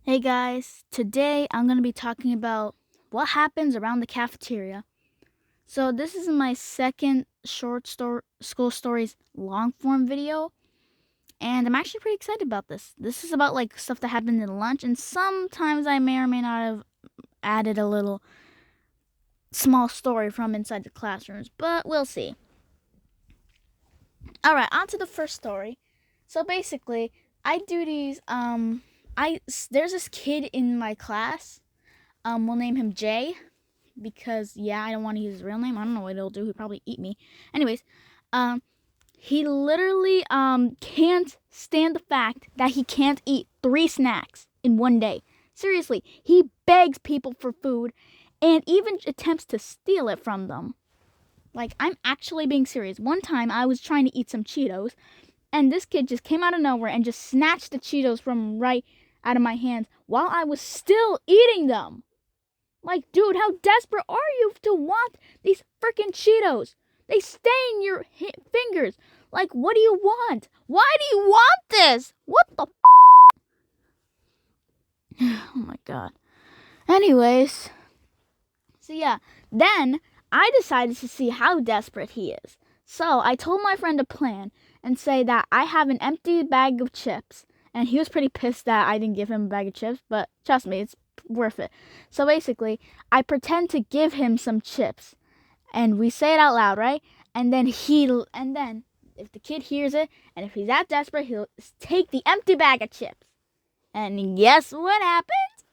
Hey guys, today I'm going to be talking about what happens around the cafeteria. So this is my second school stories long form video, and I'm actually pretty excited about this. This is about like stuff that happened in lunch, and sometimes I may or may not have added a little small story from inside the classrooms, but we'll see. All right, on to the first story. So basically, I do these there's this kid in my class. We'll name him Jay because I don't want to use his real name. I don't know what he'll do. He'll probably eat me. Anyways, he literally can't stand the fact that he can't eat 3 snacks in one day. Seriously, he begs people for food and even attempts to steal it from them. Like, I'm actually being serious. One time I was trying to eat some Cheetos, and this kid just came out of nowhere and just snatched the Cheetos from right out of my hands while I was still eating them. Like, dude, how desperate are you to want these freaking Cheetos? They stain your fingers. Like, what do you want? Why do you want this? What the Oh my god. Anyways, so then I decided to see how desperate he is. So I told my friend a plan and say that I have an empty bag of chips. And he was pretty pissed that I didn't give him a bag of chips, but trust me, it's worth it. So basically, I pretend to give him some chips, and we say it out loud, right? And then if the kid hears it, and if he's that desperate, he'll take the empty bag of chips. And guess what happened?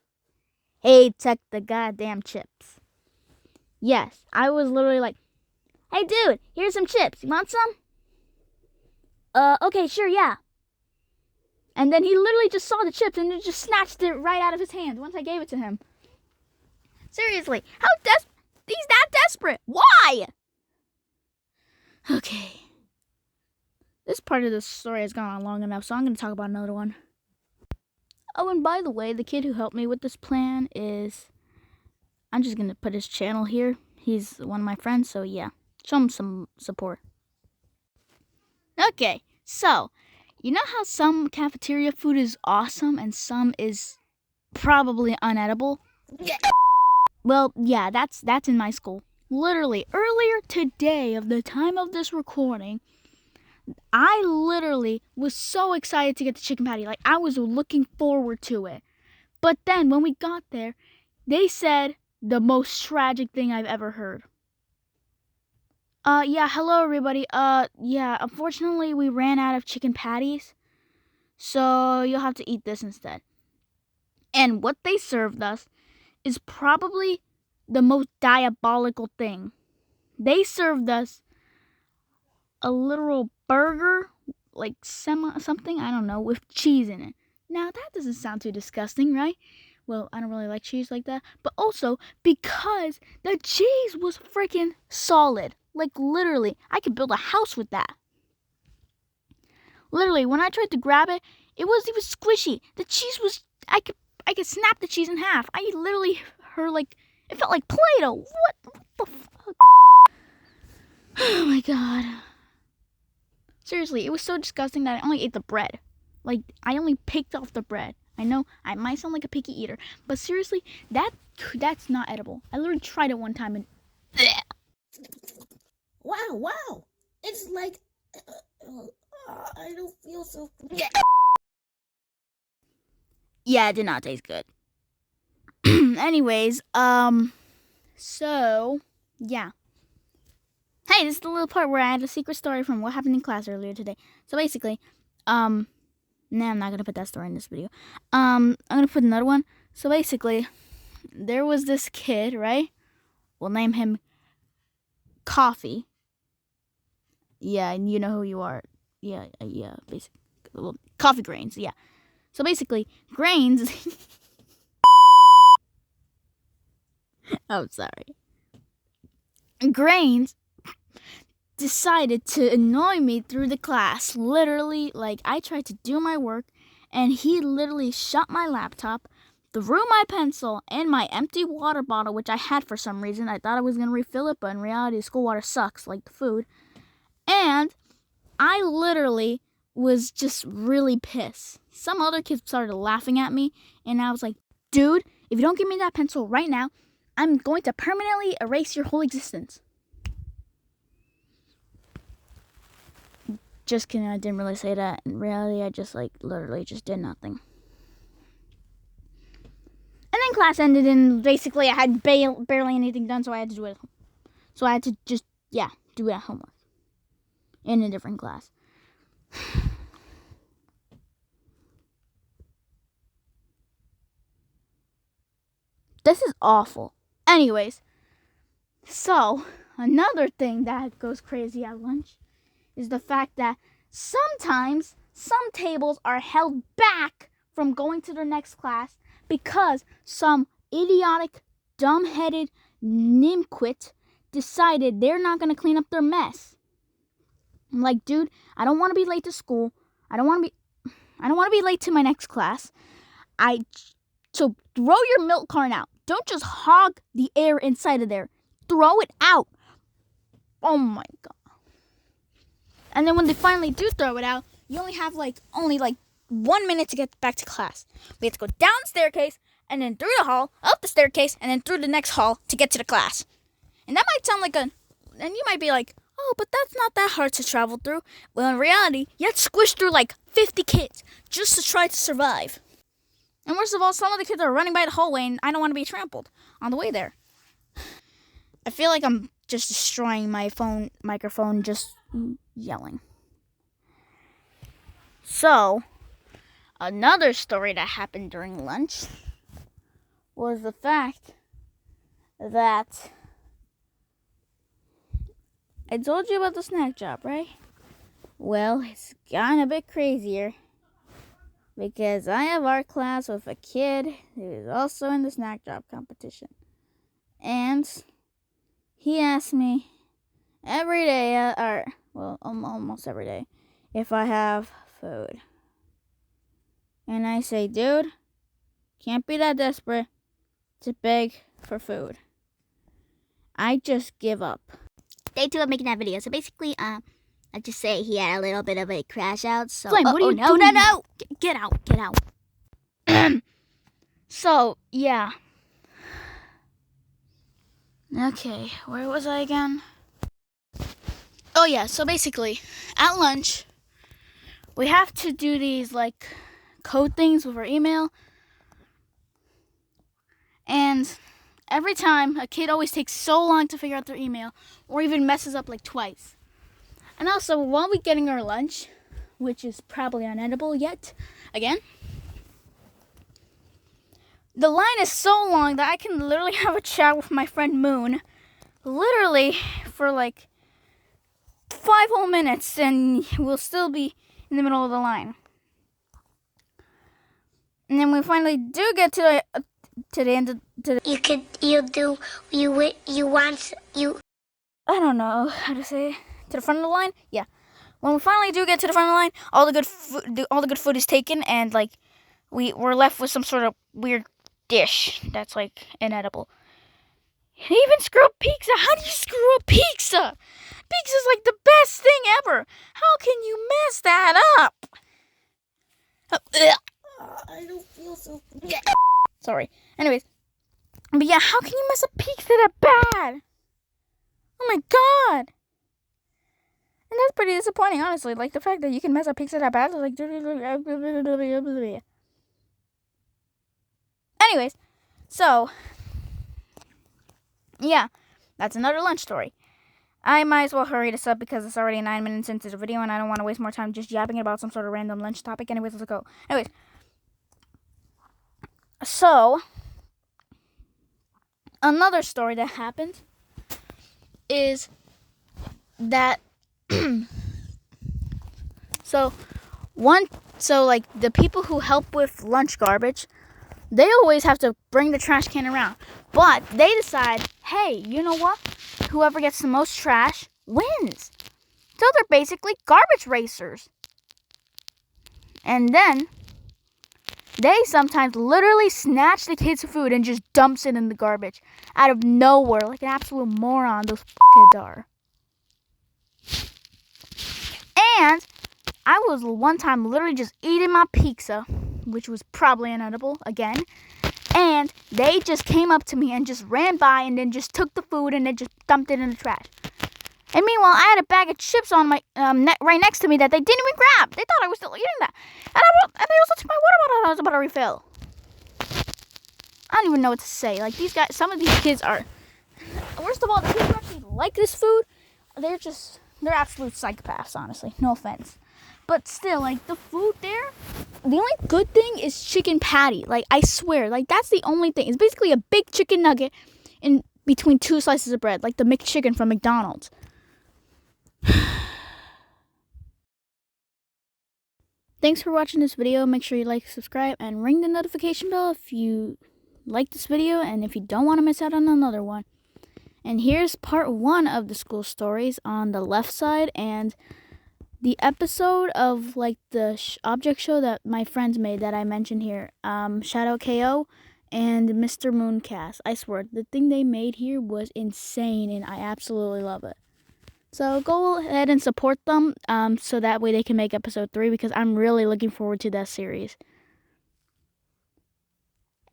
He took the goddamn chips. Yes, I was literally like, "Hey dude, here's some chips. You want some?" Okay, sure, yeah. And then he literally just saw the chips and just snatched it right out of his hand once I gave it to him. Seriously, he's that desperate? Why? Okay. This part of the story has gone on long enough, so I'm going to talk about another one. Oh, and by the way, the kid who helped me with this plan I'm just going to put his channel here. He's one of my friends, so yeah, show him some support. Okay, so you know how some cafeteria food is awesome and some is probably unedible? Well, yeah, that's in my school. Literally, earlier today of the time of this recording, I literally was so excited to get the chicken patty. Like, I was looking forward to it. But then when we got there, they said the most tragic thing I've ever heard. Hello everybody. Unfortunately we ran out of chicken patties. So you'll have to eat this instead. And what they served us is probably the most diabolical thing. They served us a literal burger, like something, I don't know, with cheese in it. Now that doesn't sound too disgusting, right? Well, I don't really like cheese like that. But also because the cheese was freaking solid. Like, literally, I could build a house with that. Literally, when I tried to grab it, it was squishy. The cheese was, I could snap the cheese in half. I literally heard it felt like Play-Doh. What the fuck? Oh my god. Seriously, it was so disgusting that I only ate the bread. Like, I only picked off the bread. I know I might sound like a picky eater, but seriously, that's not edible. I literally tried it one time and Wow. It's like, I don't feel so... Yeah, it did not taste good. Anyways, so, yeah. Hey, this is the little part where I had a secret story from what happened in class earlier today. So basically, I'm not going to put that story in this video. I'm going to put another one. So basically, there was this kid, right? We'll name him Coffee. Yeah, and you know who you are. Yeah, basically. Well, coffee grains, yeah. So basically, grains... Oh, sorry. Grains decided to annoy me through the class. Literally, like, I tried to do my work, and he literally shut my laptop, threw my pencil, and my empty water bottle, which I had for some reason. I thought I was going to refill it, but in reality, school water sucks, like the food. And I literally was just really pissed. Some other kids started laughing at me, and I was like, dude, if you don't give me that pencil right now, I'm going to permanently erase your whole existence. Just kidding, I didn't really say that. In reality, I just literally just did nothing. And then class ended, and basically I had barely anything done, so I had to do it at home. So I had to just, do it at homework. In a different class. This is awful. Anyways, so another thing that goes crazy at lunch is the fact that sometimes some tables are held back from going to their next class because some idiotic, dumb-headed nimquit decided they're not going to clean up their mess. I'm like, dude, I don't want to be late to school. I don't want to be late to my next class. So throw your milk carton out. Don't just hog the air inside of there. Throw it out. Oh my god. And then when they finally do throw it out, you only have only 1 minute to get back to class. We have to go down the staircase, and then through the hall, up the staircase, and then through the next hall to get to the class. And that might sound and you might be like, oh, but that's not that hard to travel through. Well, in reality, you have to squish through 50 kids just to try to survive. And worst of all, some of the kids are running by the hallway, and I don't want to be trampled on the way there. I feel like I'm just destroying my microphone just yelling. So, another story that happened during lunch was the fact that I told you about the snack job, right? Well, it's gotten a bit crazier because I have art class with a kid who is also in the snack job competition. And he asks me every day almost every day, if I have food. And I say, dude, can't be that desperate to beg for food. I just give up. Day 2 of making that video. So basically, I just say he had a little bit of a crash out. So Flame, what are you doing? No. Get out. So, yeah. Okay, where was I again? Oh yeah, so basically, at lunch, we have to do these code things with our email. And every time, a kid always takes so long to figure out their email, or even messes up twice. And also, while we're getting our lunch, which is probably unedible yet, again, the line is so long that I can literally have a chat with my friend Moon, literally for 5 whole minutes, and we'll still be in the middle of the line. And then we finally do get to the end of I don't know how to say it. To the front of the line? Yeah. When we finally do get to the front of the line, all the good food is taken, and we're left with some sort of weird dish that's inedible. He even screw up pizza. How do you screw up pizza? Pizza's the best thing ever. How can you mess that up? I don't feel so. Sorry. Anyways, but yeah, how can you mess up pizza that bad? Oh my god. And that's pretty disappointing, honestly. The fact that you can mess up pizza that bad is Anyways, so yeah, that's another lunch story. I might as well hurry this up because it's already 9 minutes into the video, and I don't want to waste more time just yapping about some sort of random lunch topic. Anyways, let's go. Anyways, so another story that happened is that the people who help with lunch garbage, they always have to bring the trash can around. But they decide, hey, you know what? Whoever gets the most trash wins. So they're basically garbage racers. And then they sometimes literally snatch the kids' food and just dumps it in the garbage out of nowhere, like an absolute moron those kids are. And I was one time literally just eating my pizza, which was probably inedible again, and they just came up to me and just ran by and then just took the food and then just dumped it in the trash. And meanwhile, I had a bag of chips on my right next to me that they didn't even grab. They thought I was still eating that. And they also took my water bottle I was about to refill. I don't even know what to say. Like, these guys, some of these kids are, worst of all, the kids who actually like this food, they're absolute psychopaths, honestly. No offense. But still, like, the food there, the only good thing is chicken patty. Like, I swear, like, that's the only thing. It's basically a big chicken nugget in between 2 slices of bread, like the McChicken from McDonald's. Thanks for watching this video. Make sure you like, subscribe, and ring the notification bell if you like this video and if you don't want to miss out on another one. And here's part 1 of the school stories on the left side, and the episode of like the object show that my friends made that I mentioned here, Shadow KO and Mr. Mooncast. I swear, the thing they made here was insane, and I absolutely love it. So go ahead and support them, so that way they can make episode 3, because I'm really looking forward to that series.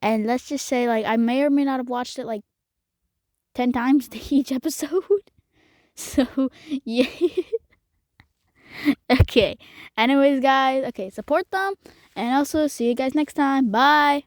And let's just say, like, I may or may not have watched it like 10 times each episode. So, yeah. Okay. Anyways, guys, okay, support them. And also, see you guys next time. Bye.